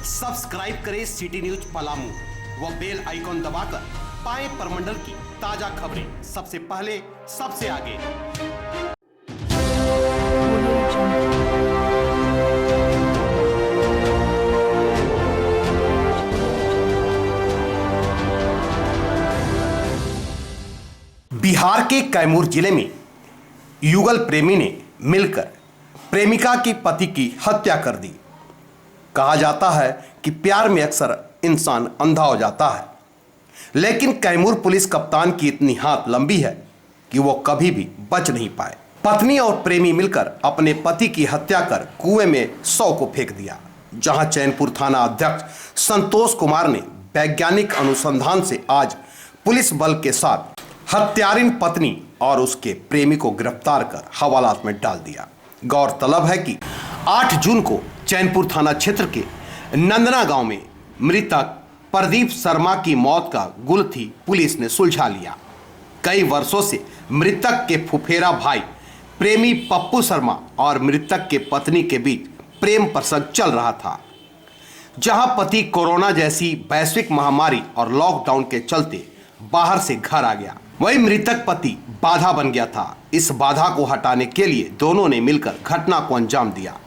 Subscribe करें city news Palamu व bell icon दबाकर पाएं परमंडल की ताजा खबरें सबसे पहले सबसे आगे। बिहार के कैमूर जिले में युगल प्रेमी ने मिलकर प्रेमिका की पति की हत्या कर दी। कहा जाता है कि प्यार में अक्सर इंसान अंधा हो जाता है, लेकिन कैमूर पुलिस कप्तान की इतनी हाथ लंबी है कि वो कभी भी बच नहीं पाए। पत्नी और प्रेमी मिलकर अपने पति की हत्या कर कुएं में शव को फेंक दिया। जहां चैनपुर थाना अध्यक्ष संतोष कुमार ने वैज्ञानिक अनुसंधान से आज पुलिस बल के साथ हत्यारिन पत्नी और उसके प्रेमी को गिरफ्तार कर हवालात में डाल दिया। गौरतलब है कि 8 जून को चैनपुर थाना क्षेत्र के नंदना गांव में मृतक प्रदीप शर्मा की मौत का गुलथी पुलिस ने सुलझा लिया। कई वर्षों से मृतक के फुफेरा भाई प्रेमी पप्पू शर्मा और मृतक के पत्नी के बीच प्रेम प्रसंग चल रहा था, जहां पति कोरोना जैसी वैश्विक महामारी और लॉकडाउन के चलते बाहर से घर आ गया, वही मृतक पति बाधा बन गया था। इस बाधा को हटाने के लिए दोनों ने मिलकर घटना को अंजाम दिया।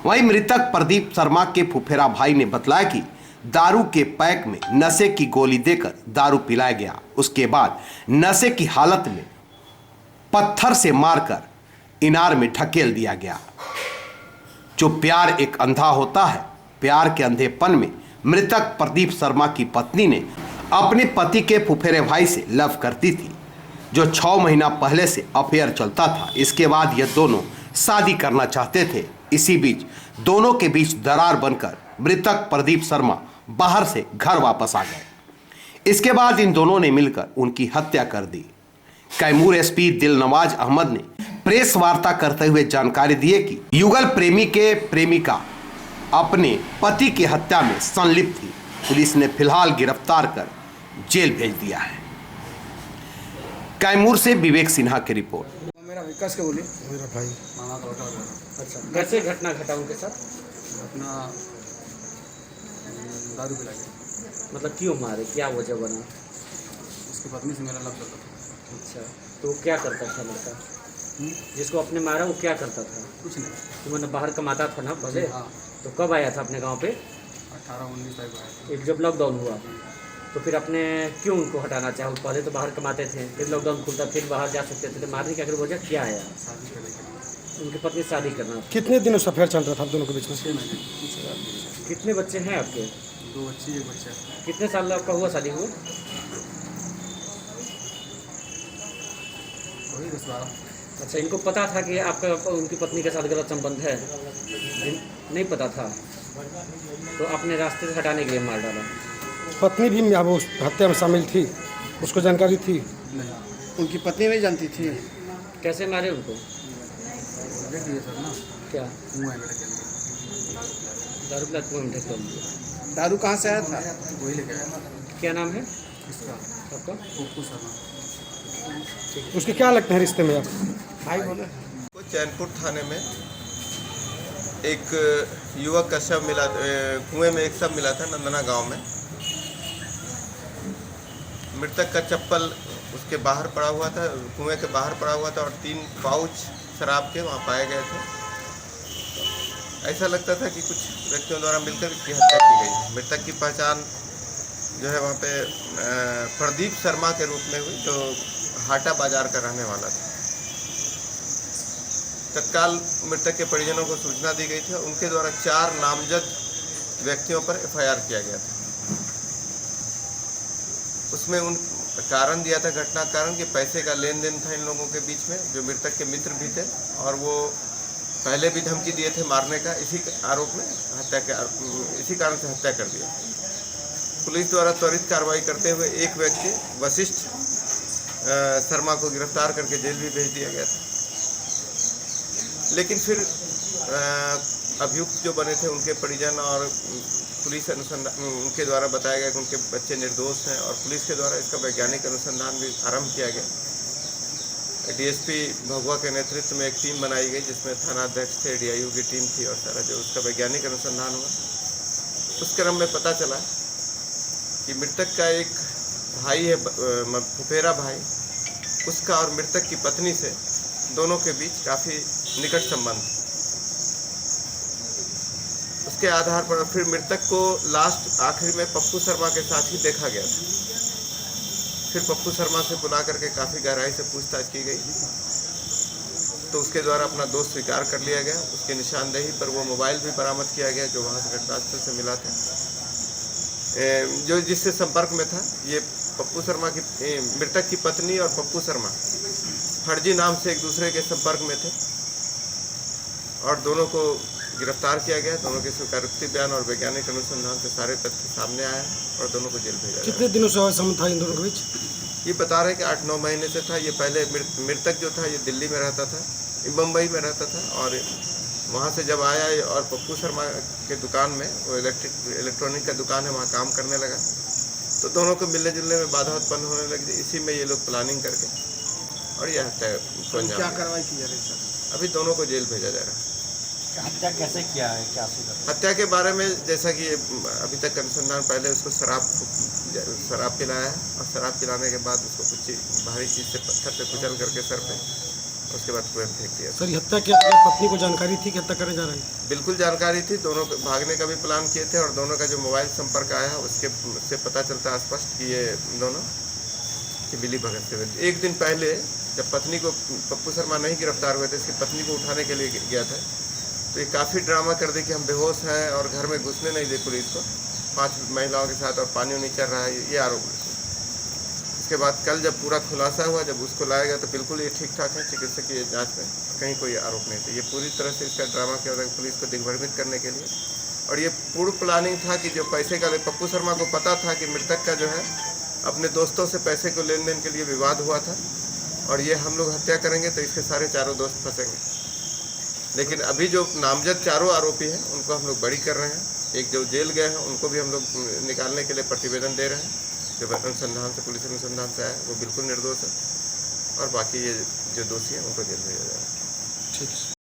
वही मृतक प्रदीप शर्मा के फुफेरा भाई ने बताया कि दारू के पैक में नशे की गोली देकर दारू पिलाया गया। उसके बाद नशे की हालत में पत्थर से मारकर इनार में ढकेल दिया गया। जो प्यार एक अंधा होता है, प्यार के अंधेपन में मृतक प्रदीप शर्मा की पत्नी ने अपने पति के फुफेरे भाई से लव करती थी, जो 6 महीना पहले से अफेयर चलता था। इसके बाद ये दोनों शादी करना चाहते थे। इसी बीच दोनों के बीच दरार बनकर मृतक प्रदीप शर्मा बाहर से घर वापस आ गए। इसके बाद इन दोनों ने मिलकर उनकी हत्या कर दी। कैमूर एसपी दिलनवाज अहमद ने प्रेस वार्ता करते हुए जानकारी दी कि युगल प्रेमी के प्रेमिका अपने पति की हत्या में संलिप्त थी। पुलिस ने फिलहाल गिरफ्तार कर जेल भेज दिया है। कैमूर से विवेक सिन्हा की रिपोर्ट। मेरा विकास के बोली मेरा भाई माना तो अच्छा कैसे घटना घटा उनके साथ? अपना दारू पिला के। मतलब क्यों मारे, क्या वजह बना? उसकी पत्नी से मेरा लव करता था। अच्छा, तो वो क्या करता था लड़का जिसको आपने मारा? वो क्या करता था? कुछ नहीं। तो मैंने बाहर कमाता था ना पहले? हाँ। तो कब आया था अपने गांव पे? 18-19 तारीख को आया एक जब लॉकडाउन हुआ तो फिर आपने क्यों उनको हटाना चाहा? पहले तो बाहर कमाते थे, फिर लॉकडाउन खुलता फिर बाहर जा सकते थे, तो मारने की आखिर वजह क्या है? था शादी करने के लिए। उनकी पत्नी शादी करना। कितने दिनों से अफेयर चल रहा था आप दोनों के बीच में? 6 महीने। कितने बच्चे हैं आपके? 2 बच्ची 1 बच्चा। कितने साल आपका हुआ शादी हुआ? वही 10-12। अच्छा, इनको पता था कि आपका उनकी पत्नी के साथ गलत संबंध है? नहीं पता था, तो अपने रास्ते से हटाने के लिए मार डाला। पत्नी भी अब उस हत्या में शामिल थी, उसको जानकारी थी? नहीं, उनकी पत्नी नहीं जानती थी। कैसे मारे उनको? देख लिए सर ना, क्या कुआं में ढकेल दिया। दारू पिला कुएं में ढकेल दिया? दारू कहाँ से आया था? वही लेके आया था। क्या नाम है इसका आपका? पप्पू शर्मा। उसके क्या लगते हैं रिश्ते में आप? भाई बोले चैनपुर थाने में एक युवक का शव मिला, कुएं में एक शव मिला था नंदना गांव में। मृतक का चप्पल उसके बाहर पड़ा हुआ था, कुएं के बाहर पड़ा हुआ था, और 3 पाउच शराब के वहाँ पाए गए थे। ऐसा लगता था कि कुछ व्यक्तियों द्वारा मिलकर इसकी हत्या की गई। मृतक की पहचान जो है वहाँ पे प्रदीप शर्मा के रूप में हुई, जो हाटा बाजार का रहने वाला था। तत्काल मृतक के परिजनों को सूचना दी गई थी। उनके द्वारा 4 नामजद व्यक्तियों पर FIR किया गया था। उसमें उन कारण दिया था, घटना कारण, कि पैसे का लेन देन था इन लोगों के बीच में, जो मृतक के मित्र भी थे, और वो पहले भी धमकी दिए थे मारने का। इसी आरोप में इसी कारण से हत्या कर दिया। पुलिस द्वारा त्वरित कार्रवाई करते हुए एक व्यक्ति वशिष्ठ शर्मा को गिरफ्तार करके जेल भी भेज दिया गया था। लेकिन फिर अभियुक्त जो बने थे उनके परिजन और पुलिस अनुसंधान, उनके द्वारा बताया गया कि उनके बच्चे निर्दोष हैं, और पुलिस के द्वारा इसका वैज्ञानिक अनुसंधान भी आरंभ किया गया। डीएसपी भगवा के नेतृत्व में एक टीम बनाई गई, जिसमें थानाध्यक्ष थे, DIU की टीम थी, और सारा जो उसका वैज्ञानिक अनुसंधान हुआ। उस क्रम में पता चला कि मृतक का एक भाई है, फुफेरा भाई, उसका और मृतक की पत्नी से दोनों के बीच काफ़ी निकट संबंध। उसके आधार पर फिर मृतक को लास्ट आखिरी में पप्पू शर्मा के साथ ही देखा गया था। फिर पप्पू शर्मा से बुला करके काफ़ी गहराई से पूछताछ की गई तो उसके द्वारा अपना दोष स्वीकार कर लिया गया। उसके निशानदेही पर वो मोबाइल भी बरामद किया गया जो वहाँ से घटनास्थल से मिला था, जो जिससे संपर्क में था। ये पप्पू शर्मा की मृतक की पत्नी और पप्पू शर्मा फर्जी नाम से एक दूसरे के संपर्क में थे और दोनों को गिरफ्तार किया गया। दोनों के स्वीकारोक्ति बयान और वैज्ञानिक अनुसंधान से सारे तथ्य सामने आए और दोनों को जेल भेजा गया। कितने दिनों से संबंध था इन दोनों के बीच? ये बता रहे कि 8-9 महीने से था। ये पहले मृतक जो था ये दिल्ली में रहता था, मुंबई में रहता था और वहाँ से जब आया और पप्पू शर्मा के दुकान में, वो इलेक्ट्रॉनिक का दुकान है, वहाँ काम करने लगा तो दोनों को मिलने जुलने में बाधा उत्पन्न होने लगी। इसी में ये लोग प्लानिंग करके और यह हत्या को अंजाम क्या दिया। कार्रवाई की जा रही है? अभी दोनों को जेल भेजा जा रहा है। हत्या कैसे किया है, क्या सूत्र? हत्या के बारे में जैसा कि अभी तक अनुसंधान, पहले उसको शराब पिलाया है और शराब पिलाने के बाद उसको कुछ भारी चीज़ से पत्थर से कुचल करके सर पे, उसके बाद कुएं में फेंक दिया। सर ये हत्या किया पत्नी को जानकारी थी कि हत्या करने जा रहे हैं? बिल्कुल जानकारी थी। दोनों भागने का भी प्लान किए थे और दोनों का जो मोबाइल संपर्क आया है उसके से पता चलता है स्पष्ट कि ये दोनों की मिली भगत से। एक दिन पहले जब पत्नी को, पप्पू शर्मा नहीं गिरफ्तार हुए थे, इसकी पत्नी को उठाने के लिए गया था तो ये काफ़ी ड्रामा कर दी कि हम बेहोश हैं और घर में घुसने नहीं दे पुलिस को 5 महिलाओं के साथ और पानी नहीं चल रहा है, ये आरोप। इसके बाद कल जब पूरा खुलासा हुआ, जब उसको लाया गया तो बिल्कुल ये ठीक ठाक है, चिकित्सकीय जांच में कहीं कोई आरोप नहीं था। ये पूरी तरह से इसका ड्रामा किया था पुलिस को दिग्भ्रमित करने के लिए और ये पूर्ण प्लानिंग था कि जो पैसे का, पप्पू शर्मा को पता था कि मृतक का जो है अपने दोस्तों से पैसे को लेन देन के लिए विवाद हुआ था और ये हम लोग हत्या करेंगे तो इसके सारे चारों दोस्त फंसेंगे। लेकिन अभी जो नामजद चारों आरोपी हैं उनको हम लोग बरी कर रहे हैं। एक जो जेल गए हैं उनको भी हम लोग निकालने के लिए प्रतिवेदन दे रहे हैं। जो अनुसंधान से, पुलिस अनुसंधान से आया वो बिल्कुल निर्दोष है और बाकी ये जो दोषी हैं उनको जेल भेजा जाएगा। ठीक है।